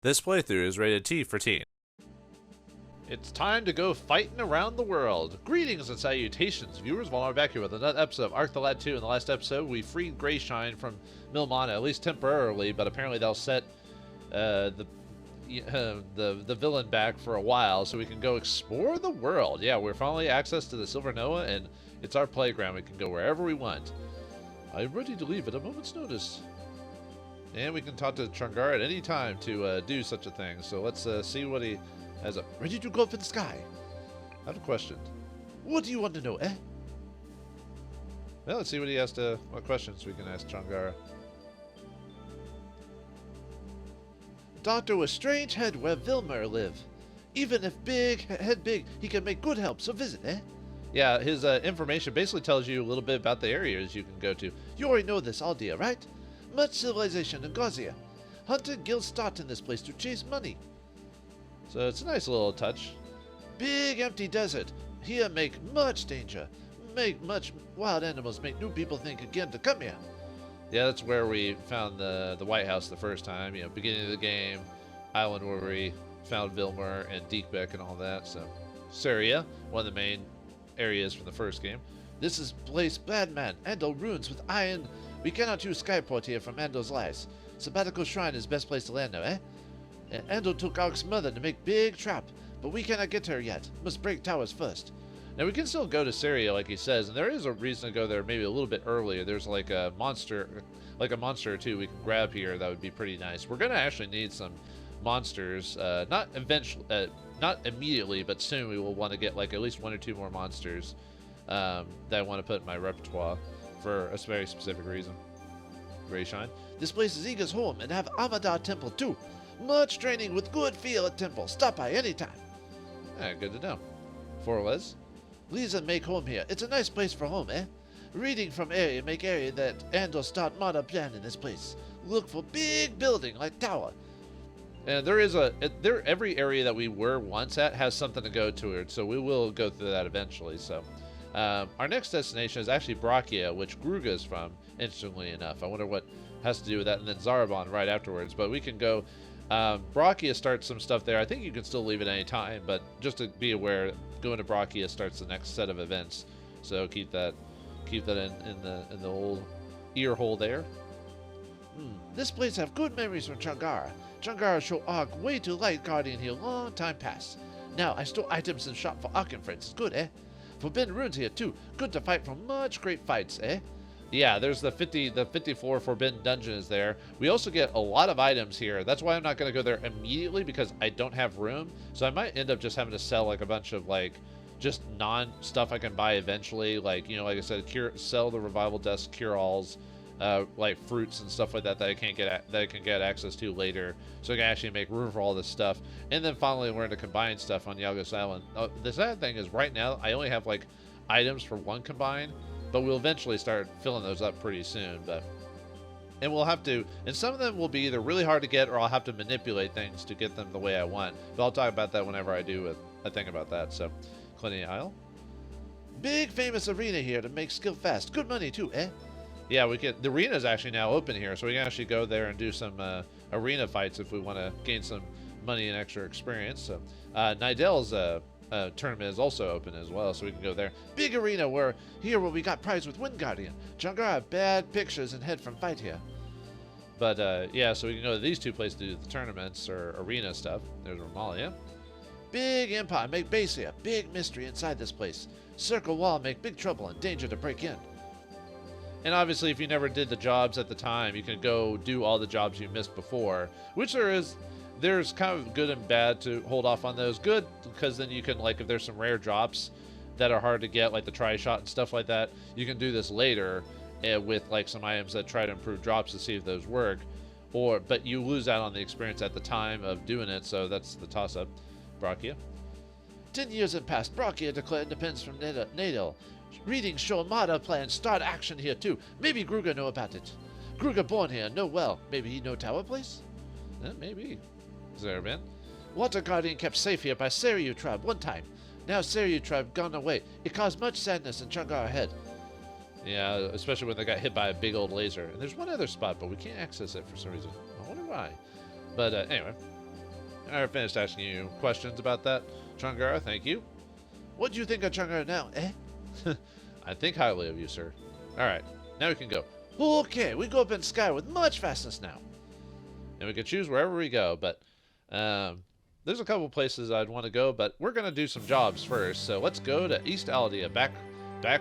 This playthrough is rated T for teen. It's time to go fighting around the world. Greetings and salutations, viewers. Vauldemare back here with another episode of Arc the Lad 2. In the last episode, we freed Greyshine from Milmana, at least temporarily, but apparently they'll set the villain back for a while so we can go explore the world. Yeah, we're finally access to the Silver Noah, and it's our playground. We can go wherever we want. I'm ready to leave at a moment's notice. And we can talk to Changara at any time to do such a thing. So let's see what he has up. Ready to go up in the sky? I have a question. What do you want to know, eh? Well, let's see what he has to, what questions we can ask Changara. Doctor with strange head where Vauldemare live. Even if head big, he can make good help, so visit, eh? Yeah, his information basically tells you a little bit about the areas you can go to. You already know this, Aldia, right? Much civilization in Gozia. Hunting guilds start in this place to chase money. So it's a nice little touch. Big empty desert. Here make much danger. Make much wild animals make new people think again to come here. Yeah, that's where we found the White House the first time. You know, beginning of the game, island where we found Vauldemare and Deekbeck and all that. So, Syria, one of the main areas from the first game. This is place Badman, Andal ruins with iron. We cannot use Skyport here from Andal's lies. Sabbatical Shrine is best place to land now, eh? Andal took Ark's mother to make big trap, but we cannot get to her yet. Must break towers first. Now we can still go to Syria, like he says, and there is a reason to go there maybe a little bit earlier. There's like a monster or two we can grab here that would be pretty nice. We're gonna actually need some monsters, not immediately, but soon we will want to get like at least one or two more monsters that I want to put in my repertoire for a very specific reason. Greyshine. This place is Iga's home and have Amadar Temple too. Much training with good feel at Temple. Stop by anytime. Good to know. Forles. Lisa make home here. It's a nice place for home, eh? Reading from area make area that Andal start modern plan in this place. Look for big building like tower. And there is every area that we were once at has something to go to it, so we will go through that eventually. So our next destination is actually Brachia, which Gruga is from, interestingly enough. I wonder what has to do with that, and then Zarabon right afterwards. But we can go. Brachia starts some stuff there. I think you can still leave at any time, but just to be aware, going to Brachia starts the next set of events. So keep that in the old ear hole there. This place have good memories from Changara. Changara show Ark way too light guardian here long time past. Now I store items in shop for Ark and friends. It's good, eh? Forbidden runes here too. Good to fight from much great fights, eh? Yeah, there's the 54 Forbidden Dungeon is there. We also get a lot of items here. That's why I'm not going to go there immediately, because I don't have room. So I might end up just having to sell like a bunch of like just non-stuff I can buy eventually. Like, you know, like I said, sell the Revival Dust cure-alls, like fruits and stuff like that that I can get access to later. So I can actually make room for all this stuff. And then finally learn to combine stuff on Yagos Island. The sad thing is right now I only have like items for one combine. But we'll eventually start filling those up pretty soon. And we'll have to, and some of them will be either really hard to get, or I'll have to manipulate things to get them the way I want. But I'll talk about that whenever I do a thing about that. So, Clinic Isle. Big famous arena here to make skill fast. Good money too, eh? Yeah, the arena is actually now open here, so we can actually go there and do some arena fights if we want to gain some money and extra experience. So, Nidel's tournament is also open as well, so we can go there. Big arena where we got prize with Wind Guardian. Changara bad pictures and head from fight here. But yeah, so we can go to these two places to do the tournaments or arena stuff. There's Romalia. Big empire make base here. Big mystery inside this place. Circle wall make big trouble and danger to break in. And obviously, if you never did the jobs at the time, you can go do all the jobs you missed before, which there's kind of good and bad to hold off on those. Good, because then you can, like, if there's some rare drops that are hard to get, like the tri-shot and stuff like that, you can do this later with, like, some items that try to improve drops to see if those work. But you lose out on the experience at the time of doing it, so that's the toss-up. Brachia. 10 years have passed. Brachia declared independence from Nadal. Readings show Armada plans start action here, too. Maybe Gruga know about it. Gruga born here, know well. Maybe he know Tower Place? Maybe. Zerban. Water Guardian kept safe here by Seryu tribe one time. Now Seryu tribe gone away. It caused much sadness in Changara head. Yeah, especially when they got hit by a big old laser. And there's one other spot, but we can't access it for some reason. I wonder why. But anyway. I finished asking you questions about that, Changara. Thank you. What do you think of Changara now, eh? I think highly of you, sir. Alright, now we can go. Okay, we go up in sky with much fastness now. And we can choose wherever we go, but there's a couple places I'd want to go, but we're going to do some jobs first. So let's go to East Aldia, back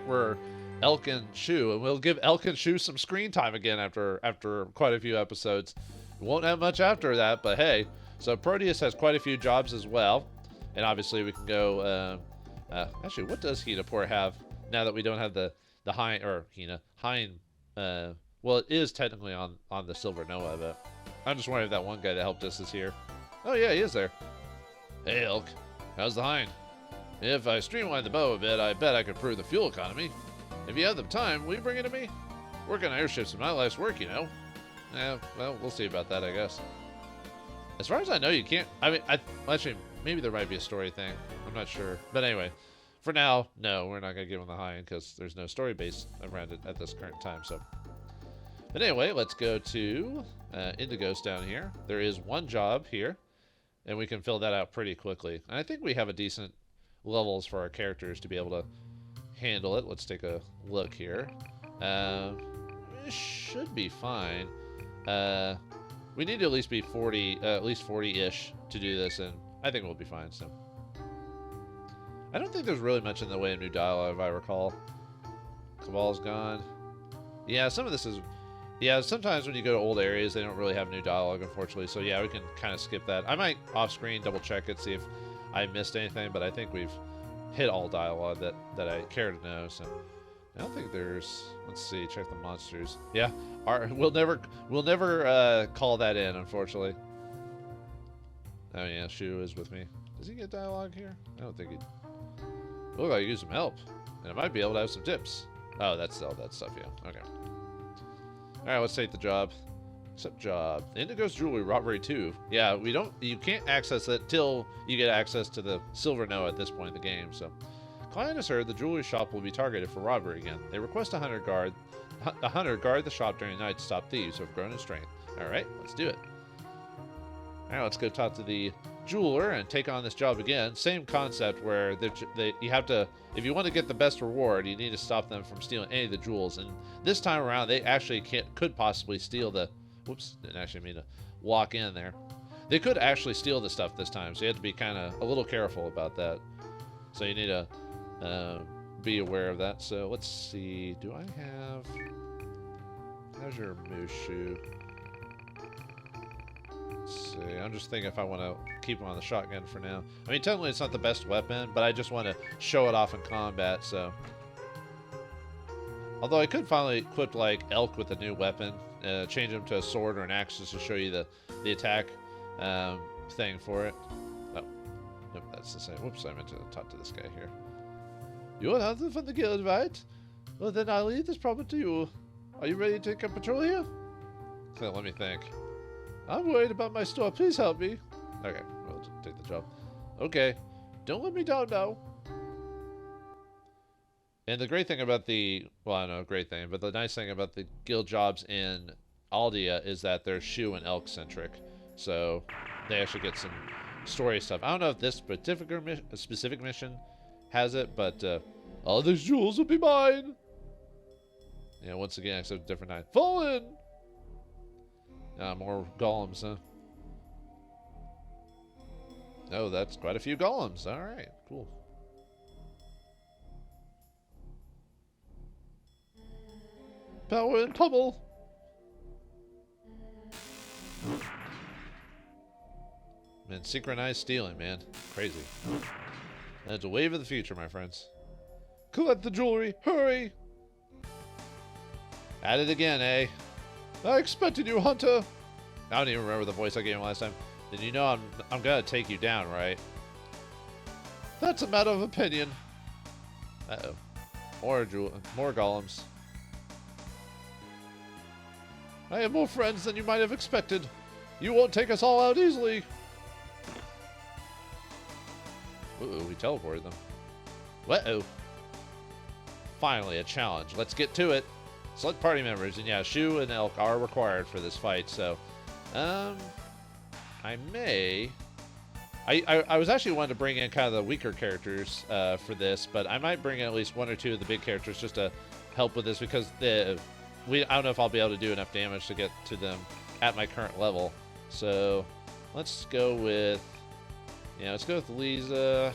where Elc and Shu, and we'll give Elc and Shu some screen time again after quite a few episodes. We won't have much after that, but hey. So Proteus has quite a few jobs as well, and obviously we can go. Actually, what does Hinaport have now that we don't have the Hein or Hein? Well, it is technically on the Silver Noah, but I'm just wondering if that one guy that helped us is here. Oh yeah, he is there. Hey Elk, how's the Hein? If I streamline the bow a bit, I bet I could improve the fuel economy. If you have the time, will you bring it to me? Working on airships is my life's work, you know. Yeah, well, we'll see about that, I guess. As far as I know, you can't. I mean, actually, maybe there might be a story thing. I'm not sure. But anyway, for now, no, we're not going to give him the Hein because there's no story base around it at this current time. So, but anyway, let's go to Indigos down here. There is one job here, and we can fill that out pretty quickly. And I think we have a decent levels for our characters to be able to handle it. Let's take a look here. It should be fine. We need to at least be 40, at least 40-ish to do this, and I think we'll be fine. So, I don't think there's really much in the way of new dialogue, if I recall. Cabal's gone. Yeah, some of this is. Yeah, sometimes when you go to old areas, they don't really have new dialogue, unfortunately. So yeah, we can kind of skip that. I might off-screen double check it, see if I missed anything, but I think we've hit all dialogue that I care to know. So I don't think there's. Let's see. Check the monsters. Yeah, we'll never call that in, unfortunately. Oh yeah, Shu is with me. Does he get dialogue here? I don't think he. Look like he used some help, and I might be able to have some tips. Oh, that's all that stuff. Yeah. Okay. All right, let's take the job. Accept job. Indigo's Jewelry, Robbery 2. Yeah, you can't access it till you get access to the Silver Noah at this point in the game. So, client has heard the jewelry shop will be targeted for robbery again. They request a hunter guard the shop during the night to stop thieves who have grown in strength. All right, let's do it. All right, let's go talk to the jeweler and take on this job again. Same concept where you have to, if you want to get the best reward, you need to stop them from stealing any of the jewels. And this time around, they actually could possibly steal the. Whoops, didn't actually mean to walk in there. They could actually steal the stuff this time, so you have to be kind of a little careful about that. So you need to be aware of that. So let's see. Do I have? How's your Mushu? Let's see. I'm just thinking if I want to keep him on the shotgun for now. I mean, technically it's not the best weapon, but I just want to show it off in combat. So, although I could finally equip like Elk with a new weapon. Change them to a sword or an axe just to show you the attack thing for it. Oh, nope, that's the same. Whoops, I meant to talk to this guy here. You're hunting from the guild, right? Well, then I'll leave this problem to you. Are you ready to take a patrol here? So let me think. I'm worried about my store. Please help me. Okay, we'll just take the job. Okay, don't let me down now. And the great thing about well, I don't know, great thing, but the nice thing about the guild jobs in Aldia is that they're Shu and Elk centric. So they actually get some story stuff. I don't know if this specific mission has it, but all these jewels will be mine. Yeah, once again, except different night. Fallen! More golems, huh? Oh, that's quite a few golems. All right, cool. Power and pummel. Man, synchronized stealing, man. Crazy. That's a wave of the future, my friends. Collect the jewelry. Hurry. At it again, eh? I expected you, Hunter. I don't even remember the voice I gave him last time. Then you know I'm gonna take you down, right? That's a matter of opinion. Uh-oh. More golems. I have more friends than you might have expected. You won't take us all out easily. Uh-oh, we teleported them. Uh-oh. Finally, a challenge. Let's get to it. Select party members. And yeah, Shu and Elk are required for this fight, so... I may I was actually wanting to bring in kind of the weaker characters for this, but I might bring in at least 1 or 2 of the big characters just to help with this because I don't know if I'll be able to do enough damage to get to them at my current level. So let's go with Lisa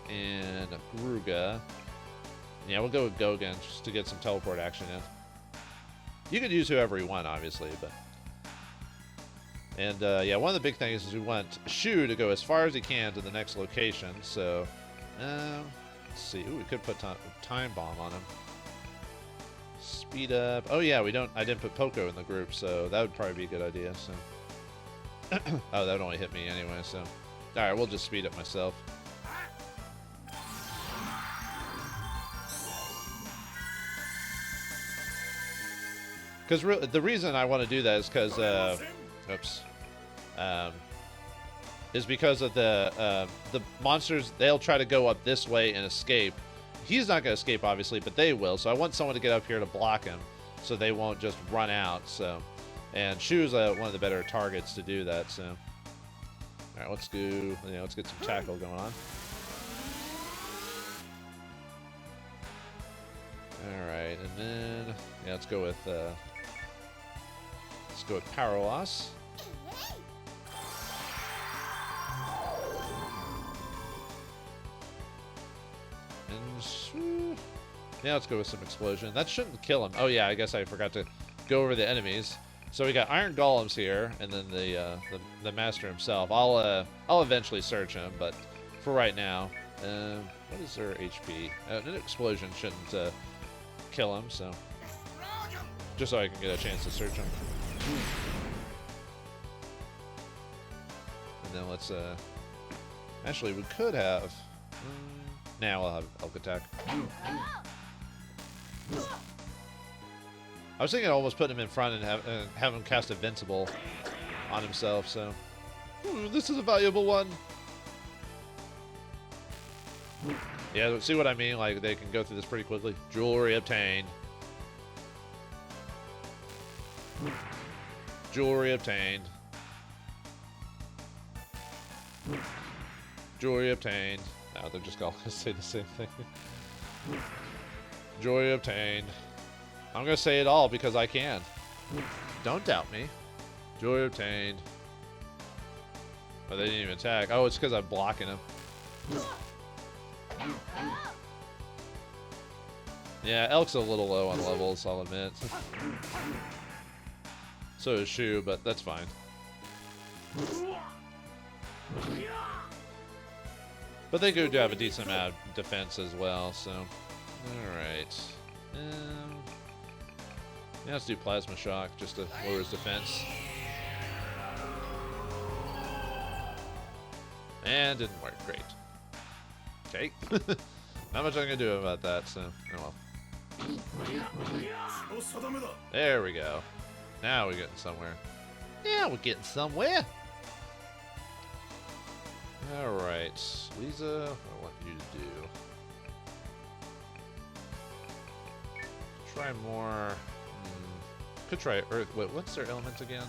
and Gruga. Yeah, we'll go with Gogan just to get some teleport action in. You can use whoever you want, obviously, but. And yeah, one of the big things is we want Shu to go as far as he can to the next location. So, let's see. Ooh, we could put time bomb on him. Speed up. Oh yeah, I didn't put Poco in the group, so that would probably be a good idea. So, oh, that would only hit me anyway. So, all right, we'll just speed up myself. Because the reason I want to do that is because, is because of the monsters. They'll try to go up this way and escape. He's not going to escape, obviously, but they will. So I want someone to get up here to block him, so they won't just run out. So, and Shu's one of the better targets to do that. So, all right, let's get some tackle going on. All right, and then yeah, let's go with Power Loss. And yeah, let's go with some explosion. That shouldn't kill him. Oh yeah, I guess I forgot to go over the enemies. So we got Iron Golems here, and then the master himself. I'll eventually search him, but for right now, what is their HP? An explosion shouldn't kill him. So just so I can get a chance to search him. And then let's actually we could have now I'll have Elk attack. I was thinking almost put him in front and have him cast Invincible on himself, so this is a valuable one. Yeah, see what I mean? Like they can go through this pretty quickly. Jewelry obtained. Jewelry obtained. Jewelry obtained. No, they're just going to say the same thing. Jewelry obtained. I'm going to say it all because I can. Don't doubt me. Jewelry obtained. Oh, they didn't even attack. Oh, it's because I'm blocking them. Yeah, Elk's a little low on levels, I'll admit. So is Shu, but that's fine. But they do have a decent amount of defense as well, so. Alright. Yeah, let's do Plasma Shock just to lower his defense. And didn't work. Great. Okay. Not much I'm going to do about that, so. Oh well. There we go. Now we're getting somewhere. Yeah, we're getting somewhere. Alright. Lisa, what I want you to do. Try more. Could try Earth. Wait, what's their element again?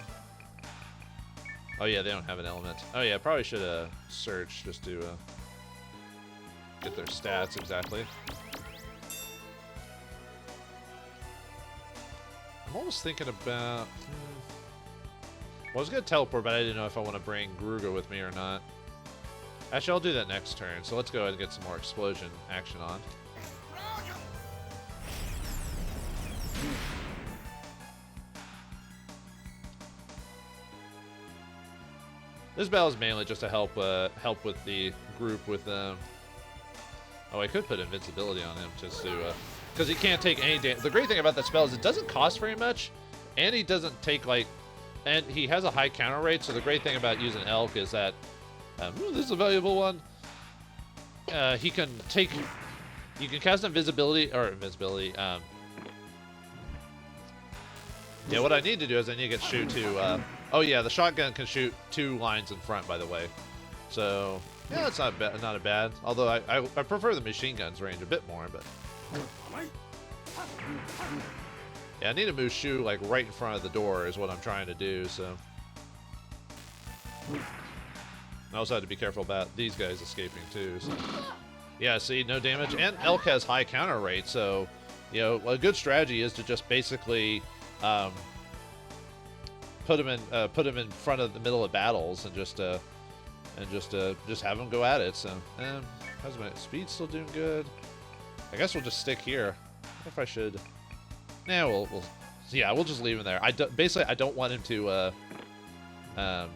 Oh yeah, they don't have an element. Oh yeah, probably should have searched just to get their stats exactly. I'm almost thinking about... Well, I was going to teleport, but I didn't know if I want to bring Gruga with me or not. Actually, I'll do that next turn, so let's go ahead and get some more explosion action on. This battle is mainly just to help with the group with them. Oh, I could put invincibility on him just to... because he can't take any damage. The great thing about that spell is it doesn't cost very much, and he doesn't take, like... And he has a high counter rate, so the great thing about using Elk is that... this is a valuable one. He can take... You can cast invisibility... Or invincibility. Yeah, what I need to do is I need to get Shu to... oh yeah, the shotgun can shoot 2 lines in front, by the way. So... Yeah, that's not a bad. Although I prefer the machine gun's range a bit more, but... Yeah, I need to move Shu like right in front of the door is what I'm trying to do, so. I also had to be careful about these guys escaping too. So. Yeah, see, no damage, and Elk has high counter rate, so you know a good strategy is to just basically put him in front of the middle of battles and just have him go at it. So, how's my speed still doing good? I guess we'll just stick here. I wonder if I should. Nah, we'll we'll just leave him there. Basically I don't want him to no.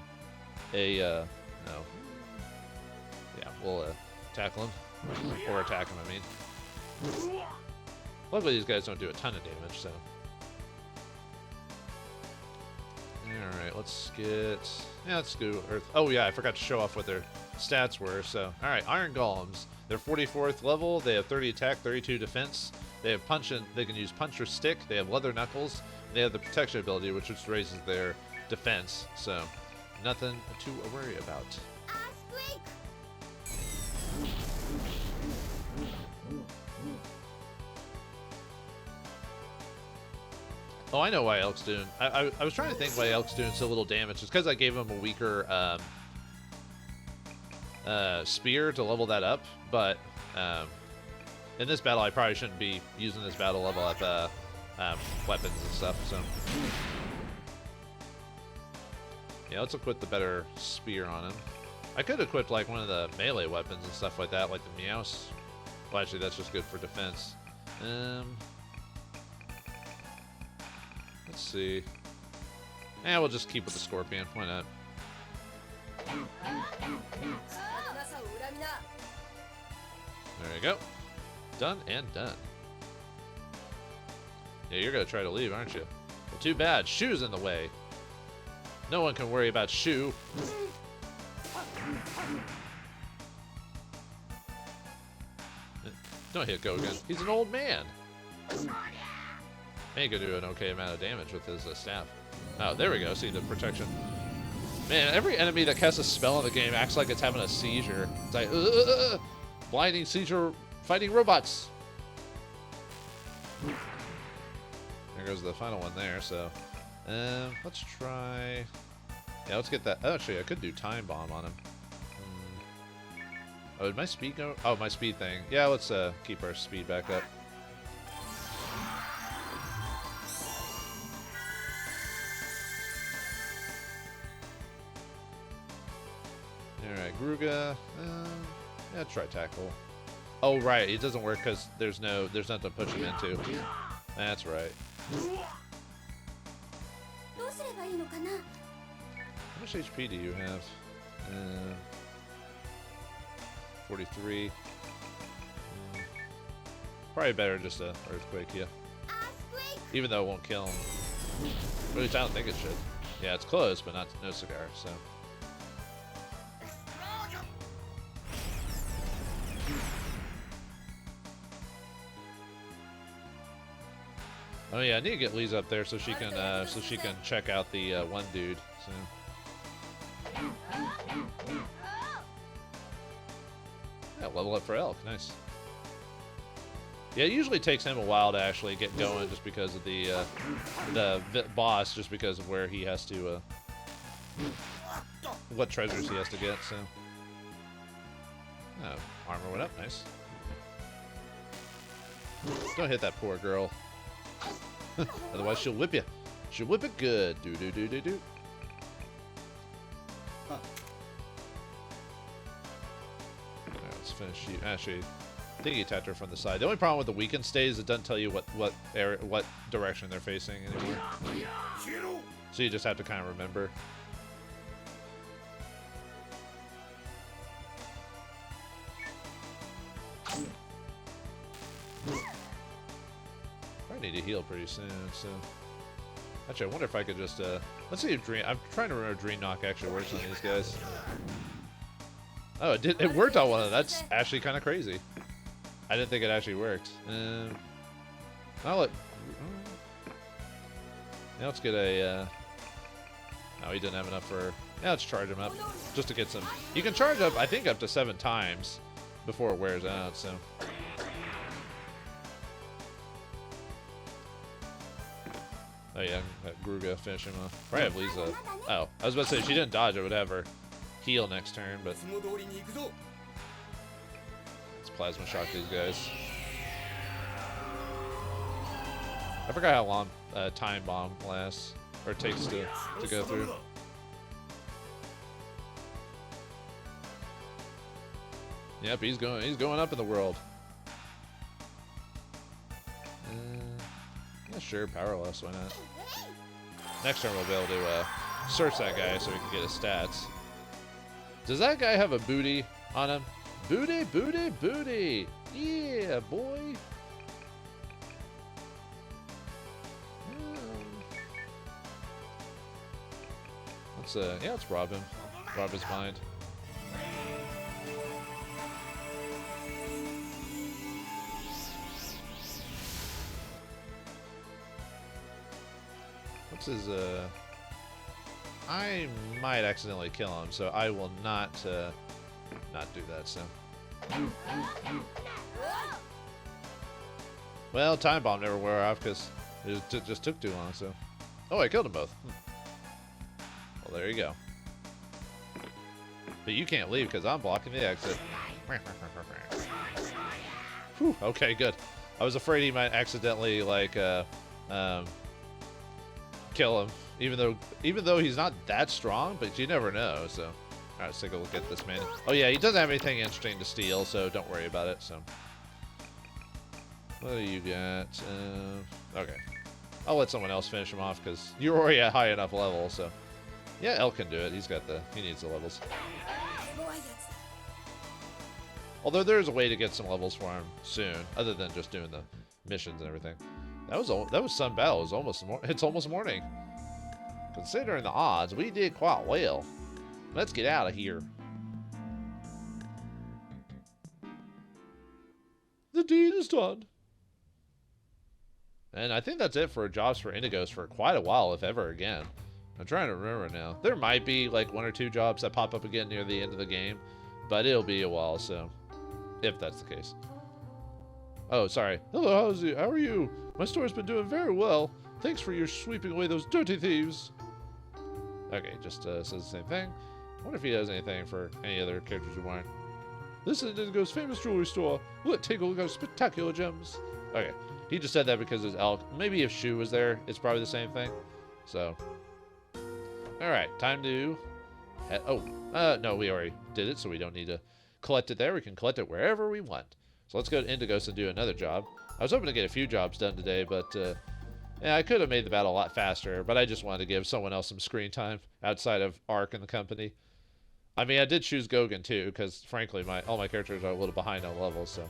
Yeah, we'll tackle him. Or attack him, I mean. Luckily these guys don't do a ton of damage, so. Alright, let's go Earth. Oh yeah, I forgot to show off what their stats were, so. Alright, Iron Golems. They're 44th level, they have 30 attack, 32 defense. They have they can use punch or stick, they have leather knuckles, and they have the protection ability, which just raises their defense, so nothing to worry about. Oh, I know why Elk's doing. I was trying to think why Elk's doing so little damage. It's because I gave him a weaker spear to level that up. But in this battle, I probably shouldn't be using this battle level up weapons and stuff. So yeah, let's equip the better spear on him. I could equip like one of the melee weapons and stuff like that, like the Meows. Well, actually, that's just good for defense. Let's see. Yeah, we'll just keep with the Scorpion. Why not? There you go. Done and done. Yeah, you're gonna try to leave, aren't you? Well, too bad. Shu's in the way. No one can worry about Shu. Don't hit Gogan. He's an old man. He could do an okay amount of damage with his staff. Oh, there we go. See the protection. Man, every enemy that casts a spell in the game acts like it's having a seizure. It's like, blinding seizure fighting robots. There goes the final one there. So, let's try. Yeah, let's get that. Oh, actually, I could do time bomb on him. Oh, did my speed go? Oh, my speed thing. Yeah, let's keep our speed back up. Alright, Gruga. Yeah, try tackle. Oh, right, it doesn't work because there's nothing to push him into. That's right. How much HP do you have? 43. Probably better just a earthquake, yeah. Even though it won't kill him. At least I don't think it should. Yeah, it's close, but no cigar, so. Oh yeah, I need to get Lisa up there so she can check out the one dude. So. Yeah, level up for Elk, nice. Yeah, it usually takes him a while to actually get going, just because of the boss, just because of where he has to, what treasures he has to get. So, oh, armor went up, nice. Don't hit that poor girl. Otherwise she'll whip you. She'll whip it good. Do. Alright, let's finish you. Actually, I think you attacked her from the side. The only problem with the weakened stay is it doesn't tell you what direction they're facing anymore. So you just have to kind of remember. Need to heal pretty soon, so actually I wonder if I could just let's see if I'm trying to remember if Dream Knock actually works on these guys. Oh, it worked on one of them. That's actually kind of crazy. I didn't think it actually worked. Let's get a oh, he didn't have enough for. Yeah, let's charge him up just to get some. You can charge up, I think, up to 7 times before it wears out, so. Oh yeah, that Gruga finish him off. Probably have Lisa. Oh, I was about to say, if she didn't dodge, I would have her heal next turn, but let's plasma shock these guys. I forgot how long time bomb lasts or takes to go through. Yep, he's going up in the world. Yeah, sure, powerless, why not? Next turn we'll be able to search that guy so we can get his stats. Does that guy have a booty on him? Booty, booty, booty! Yeah, boy! Let's rob him. Rob his mind. What's his, I might accidentally kill him, so I will not do that, so. Well, time bomb never wore off because it just took too long, so. Oh, I killed them both. Well, there you go. But you can't leave because I'm blocking the exit. Whew, okay, good. I was afraid he might accidentally, like, kill him. Even though he's not that strong, but you never know, so. Alright, let's take a look at this man. Oh yeah, he doesn't have anything interesting to steal, so don't worry about it, so. What do you got? Okay. I'll let someone else finish him off, because you're already at high enough level, so. Yeah, Elk can do it. He needs the levels. Although there's a way to get some levels for him soon, other than just doing the missions and everything. That was Sun Battle. It's almost morning. Considering the odds, we did quite well. Let's get out of here. The deed is done. And I think that's it for jobs for Indigos for quite a while, if ever again. I'm trying to remember now. There might be like 1 or 2 jobs that pop up again near the end of the game, but it'll be a while, so if that's the case. Oh, sorry. Hello, how are you? My store's been doing very well. Thanks for your sweeping away those dirty thieves. Okay, just says the same thing. I wonder if he has anything for any other characters we want. This is Indigo's famous jewelry store. Let's take a look at spectacular gems. Okay, he just said that because it's Elk. Maybe if Shu was there, it's probably the same thing. So, all right, time to. No, we already did it, so we don't need to collect it there. We can collect it wherever we want. So let's go to Indigos and do another job. I was hoping to get a few jobs done today, but yeah, I could have made the battle a lot faster, but I just wanted to give someone else some screen time outside of Ark and the company. I mean, I did choose Gogan too, because frankly, all my characters are a little behind on levels, so.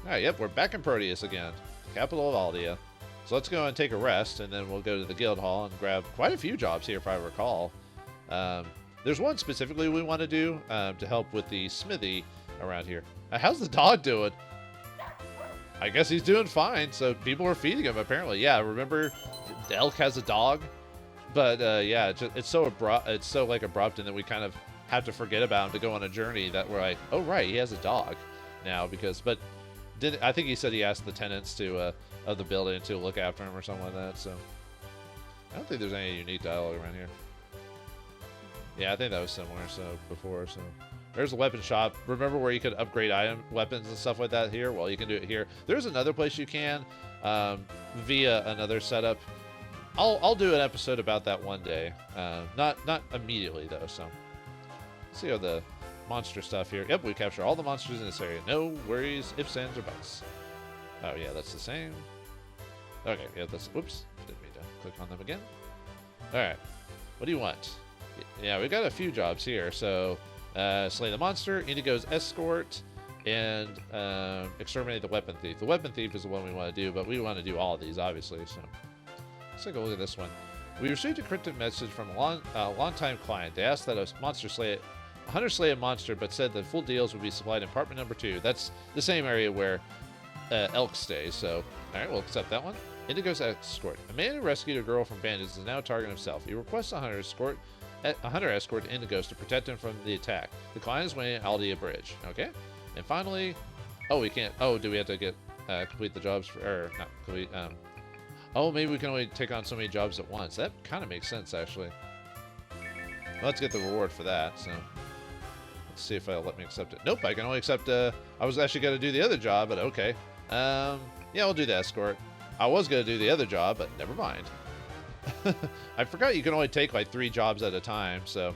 Alright, yep, we're back in Proteus again, the capital of Aldia. So let's go and take a rest, and then we'll go to the guild hall and grab quite a few jobs here, if I recall. There's one specifically we want to do to help with the smithy around here. How's the dog doing? I guess he's doing fine, so people are feeding him, apparently. Yeah, remember, the Elk has a dog? But, yeah, it's so abrupt, and then we kind of have to forget about him to go on a journey that we're like, oh, right, he has a dog now, I think he said he asked the tenants of the building to look after him or something like that, so. I don't think there's any unique dialogue around here. Yeah, I think that was similar, before, so. There's a weapon shop. Remember where you could upgrade weapons and stuff like that here? Well, you can do it here. There's another place you can via another setup. I'll do an episode about that one day. Not immediately though. So let's see how the monster stuff here. Yep, we capture all the monsters in this area. No worries, ifs, ands, or buts. Oh yeah, that's the same. Okay, yeah, that's. Whoops, didn't mean to click on them again. All right, what do you want? Yeah, we got a few jobs here. So. Slay the monster, Indigo's escort, and exterminate the weapon thief. The weapon thief is the one we want to do, but we want to do all of these, obviously. So let's take a look at this one. We received a cryptic message from a long-time client. They asked that a hunter slay a monster, but said that full deals would be supplied in apartment number 2. That's the same area where Elk stays. So, all right, we'll accept that one. Indigo's escort. A man who rescued a girl from bandits is now a target himself. He requests a hunter escort to Indigos to protect him from the attack. The client is waiting at Aldia Bridge. Okay. And finally, oh, we can't. Oh, do we have to get complete the jobs or not complete? Oh, maybe we can only take on so many jobs at once. That kind of makes sense, actually. Let's get the reward for that. So let's see if it'll let me accept it. Nope, I can only accept. I was actually going to do the other job, but okay. Yeah, we'll do the escort. I was going to do the other job, but never mind. I forgot you can only take like 3 jobs at a time, so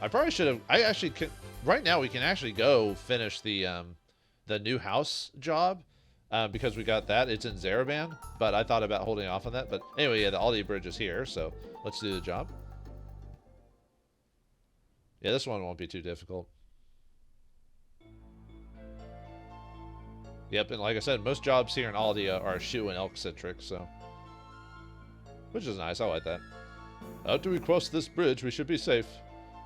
I probably should have. I actually can. Right now, we can actually go finish the new house job because we got that. It's in Zaraban, but I thought about holding off on that. But anyway, yeah, the Aldia bridge is here, so let's do the job. Yeah, this one won't be too difficult. Yep, and like I said, most jobs here in Aldia are Shu and Elk centric, so which is nice. I like that. After we cross this bridge, we should be safe.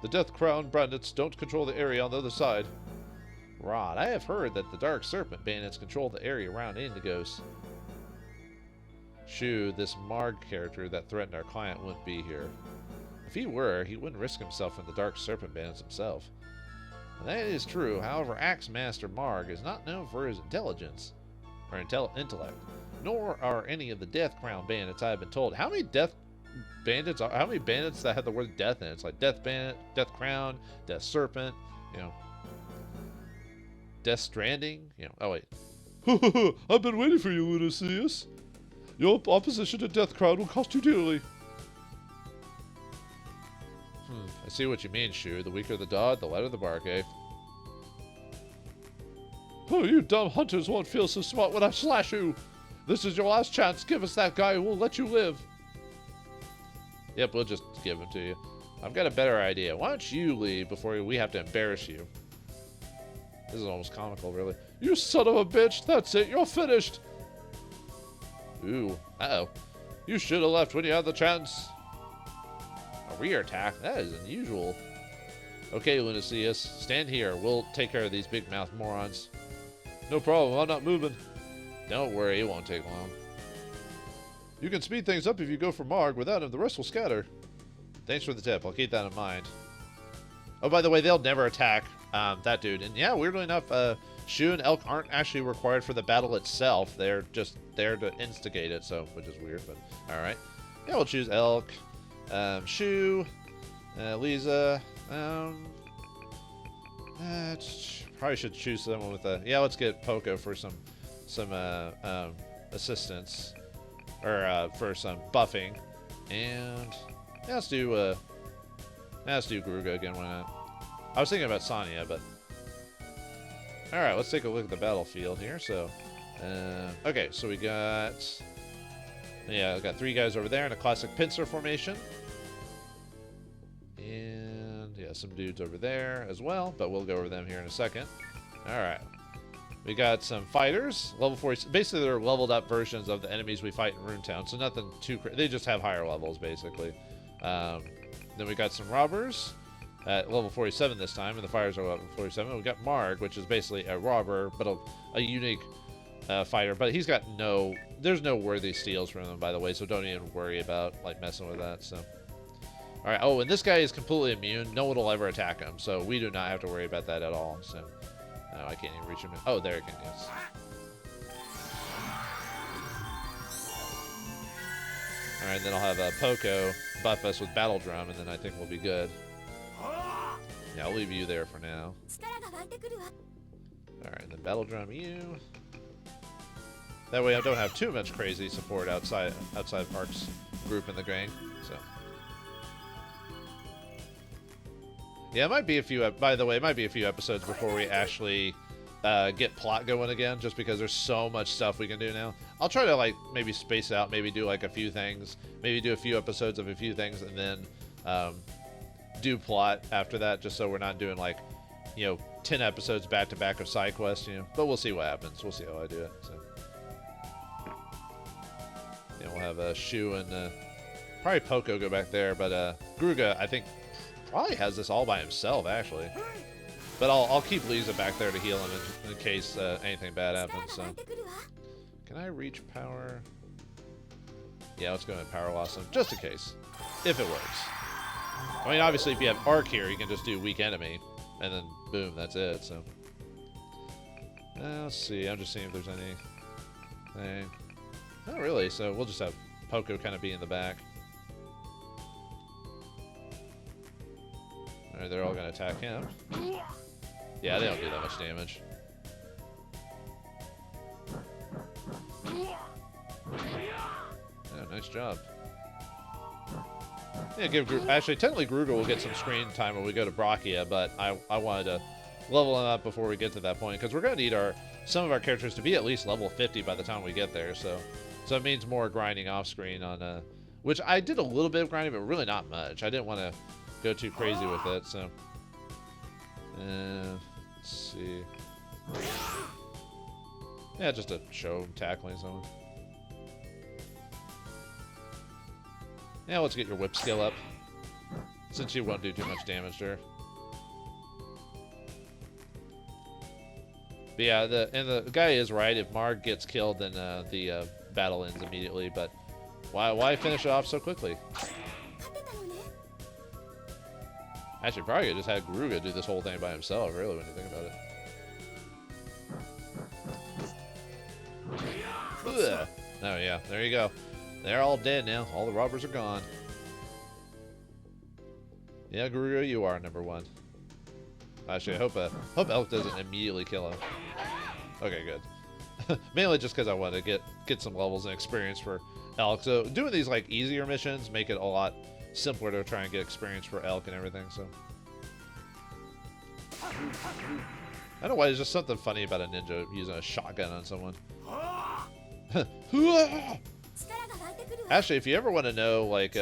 The Death Crown bandits don't control the area on the other side. Right, I have heard that the Dark Serpent bandits control the area around Indigos. Shu, this Marg character that threatened our client, wouldn't be here. If he were, he wouldn't risk himself in the Dark Serpent bandits himself. And that is true, however, Axe Master Marg is not known for his intelligence, or intellect, nor are any of the Death Crown bandits I have been told. How many bandits that have the word death in it? It's like Death Bandit, Death Crown, Death Serpent, you know, Death Stranding, you know. Oh wait. I've been waiting for you, Lunaceus. Your opposition to Death Crown will cost you dearly. I see what you mean, Shu. The weaker the dog, the lighter the bark, eh? Oh, you dumb hunters won't feel so smart when I slash you. This is your last chance. Give us that guy who will let you live. Yep, we'll just give him to you. I've got a better idea. Why don't you leave before we have to embarrass you? This is almost comical, really. You son of a bitch. That's it. You're finished. Ooh. Uh-oh. You should have left when you had the chance. A rear attack? That is unusual. Okay, Lunaceus. Stand here. We'll take care of these big-mouthed morons. No problem. I'm not moving. Don't worry. It won't take long. You can speed things up if you go for Marg. Without him, the rest will scatter. Thanks for the tip. I'll keep that in mind. Oh, by the way, they'll never attack that dude. And yeah, weirdly enough, Shu and Elk aren't actually required for the battle itself. They're just there to instigate it, so which is weird, but alright. Yeah, we'll choose Elk, Shu, Lisa. Probably should choose someone with a... Yeah, let's get Poco for some assistance. Or for some buffing. And yeah, let's do Gruga again, why not? I was thinking about Sonya, but alright, let's take a look at the battlefield here. So okay, so we got we got 3 guys over there in a classic pincer formation. And yeah, some dudes over there as well, but we'll go over them here in a second. Alright. We got some fighters, level 40. Basically, they're leveled up versions of the enemies we fight in Runetown, so nothing too crazy. They just have higher levels, basically. Then we got some robbers at level 47 this time, and the fighters are level 47. We got Marg, which is basically a robber, but a unique fighter. But he's got there's no worthy steals from him, by the way, so don't even worry about like messing with that. So, all right. Oh, and this guy is completely immune. No one will ever attack him, so we do not have to worry about that at all. So. No, I can't even reach him. Oh, there it can, yes. Alright, then I'll have Poco buff us with Battle Drum, and then I think we'll be good. Yeah, I'll leave you there for now. Alright, then Battle Drum you. That way I don't have too much crazy support outside Ark's group in the gang, so... Yeah, it might be a few. By the way, it might be a few episodes before we actually get plot going again, just because there's so much stuff we can do now. I'll try to like maybe space it out, maybe do like a few things, maybe do a few episodes of a few things, and then do plot after that, just so we're not doing like 10 episodes back to back of side quests, But we'll see what happens. We'll see how I do it. So yeah, we'll have Shu and probably Poco go back there, but Gruga, I think. Probably has this all by himself, actually. But I'll keep Lisa back there to heal him in case anything bad happens. So, can I reach power? Yeah, let's go ahead and power loss him, just in case, if it works. I mean, obviously, if you have Arc here, you can just do weak enemy, and then boom, that's it. So, let's see. I'm just seeing if there's anything. Not really. So we'll just have Poco kind of be in the back. Alright, they're all gonna attack him. Yeah, they don't do that much damage. Yeah, nice job. Yeah, actually, technically Gruger will get some screen time when we go to Brachia, but I wanted to level him up before we get to that point, because we're going to need some of our characters to be at least level 50 by the time we get there, so it means more grinding off screen on, which I did a little bit of grinding, but really not much. I didn't want to go too crazy with it, so. Let's see. Yeah, just to show tackling someone. Yeah, let's get your whip skill up, since you won't do too much damage to her. But yeah, the guy is right. If Marg gets killed, then the battle ends immediately. But why finish it off so quickly? Actually, probably could just have Garuga do this whole thing by himself, really, when you think about it. Ugh. Oh yeah, there you go. They're all dead now. All the robbers are gone. Yeah, Garuga, you are number 1. Actually, I hope Elk doesn't immediately kill him. Okay, good. Mainly just because I want to get some levels and experience for Elk. So doing these like easier missions make it a lot simpler to try and get experience for Elk and everything. So I don't know why there's just something funny about a ninja using a shotgun on someone. Actually, if you ever want to know like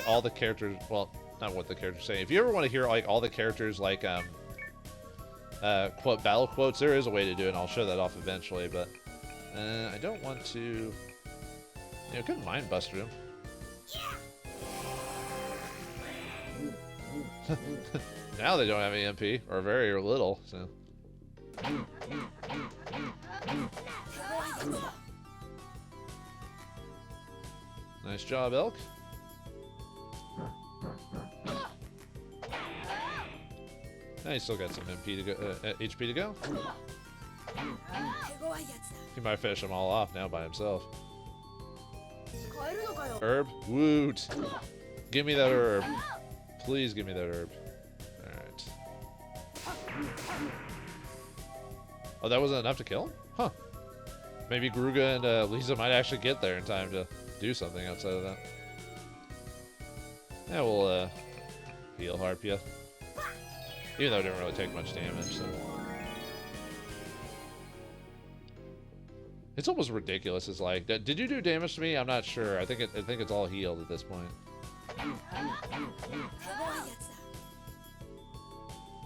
all the characters, well, not what the characters say. If you ever want to hear like all the characters like quote battle quotes, there is a way to do it, and I'll show that off eventually. But I don't want to. You know, couldn't mind buster him. Now they don't have any MP, or very little. So. Nice job, Elk. Now he's still got some MP to go, HP to go. He might finish them all off now by himself. Herb? Woot! Give me that herb. Please give me that herb. Alright. Oh, that wasn't enough to kill him? Huh. Maybe Garuga and Lisa might actually get there in time to do something outside of that. Yeah, we'll heal Harpia. Even though it didn't really take much damage, so. It's almost ridiculous. It's like, did you do damage to me? I'm not sure. I think it's all healed at this point.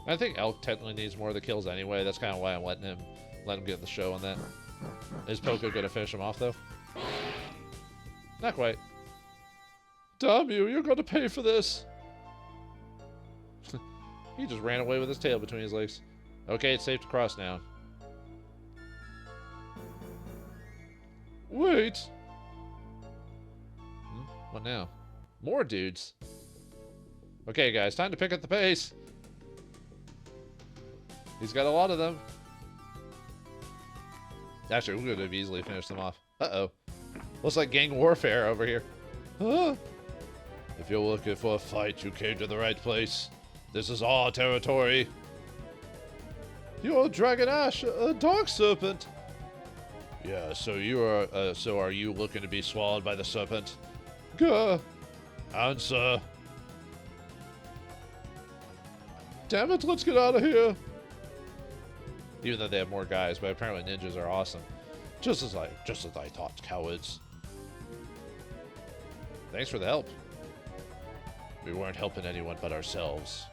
I think Elk technically needs more of the kills anyway. That's kind of why I'm letting him get the show on that. Is Poco gonna finish him off though? Not quite. Damn you! You're gonna pay for this. He just ran away with his tail between his legs. Okay, it's safe to cross now. Wait. What now? More dudes. Okay, guys, time to pick up the pace. He's got a lot of them. Actually, we could have easily finished them off. Uh-oh. Looks like gang warfare over here. Huh? If you're looking for a fight, you came to the right place. This is our territory. You're Dragon Ash, a dark serpent. Yeah, so are you looking to be swallowed by the serpent? Gah. Answer. Damn it, let's get out of here. Even though they have more guys, but apparently ninjas are awesome. Just as I thought, cowards. Thanks for the help. We weren't helping anyone but ourselves.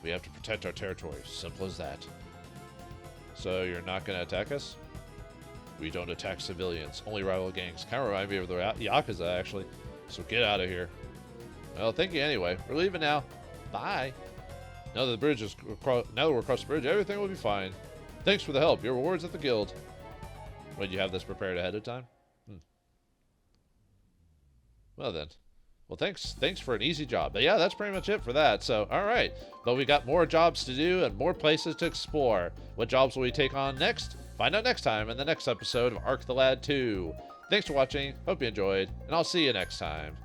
We have to protect our territory. Simple as that. So you're not going to attack us? We don't attack civilians, only rival gangs. Kind of remind me of the Yakuza, actually. So get out of here. Well, thank you anyway. We're leaving now. Bye. Now that we're across the bridge, everything will be fine. Thanks for the help. Your rewards at the guild. Would you have this prepared ahead of time? Well then. Well, thanks for an easy job. But yeah, that's pretty much it for that. So, all right. But we got more jobs to do and more places to explore. What jobs will we take on next? Find out next time in the next episode of Arc the Lad 2. Thanks for watching. Hope you enjoyed, and I'll see you next time.